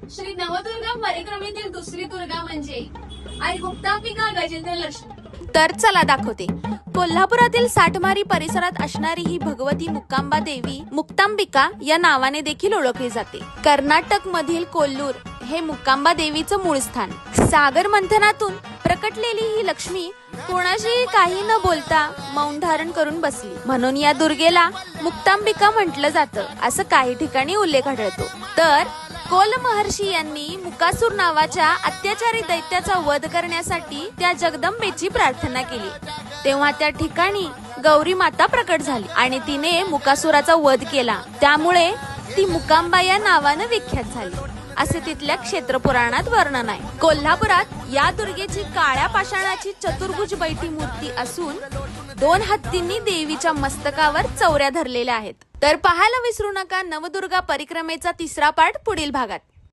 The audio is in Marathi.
श्री नवदुर्गा परिक्रमेतील दुसरी दुर्गा म्हणजे आई मुक्तांबिका गजेंद्र लक्ष्मी। तर चला दाखवते। कोल्हापुरातील साठमारी परिसरात असणारी ही भगवती मुक्तांबा देवी मुक्तांबिका या नावाने देखील ओळखली जाते। कर्नाटक मधील कोल्लूर हे मुक्तांबा देवीचं मूळ स्थान। सागर मंथनातून प्रकटलेली ही लक्ष्मी कोणाशी काही न बोलता मौन धारण करून बसली, म्हणून या दुर्गेला मुक्तांबिका म्हटलं जातं, असं काही ठिकाणी उल्लेख आढळतो। तर कोल महर्षी यांनी मुकासूर नावाच्या अत्याचारी दैत्याचा वध करण्यासाठी त्या जगदंबेची प्रार्थना केली, तेव्हा त्या ठिकाणी गौरी माता प्रकट झाली आणि तिने मुकासुराचा वध केला, त्यामुळे ती मुकांबा या नावानं विख्यात झाली, असे तिथल्या क्षेत्रपुराणात वर्णन आहे। कोल्हापुरात या दुर्गेची काळ्या पाषाणाची चतुर्भुज बैठी मूर्ती असून 2 हत्तींनी देवीच्या मस्तकावर चौऱ्या धरलेल्या आहेत। तर पाहायला विसरू नका नवदुर्गा परिक्रमेचा 3रा पार्ट पुढील भागात।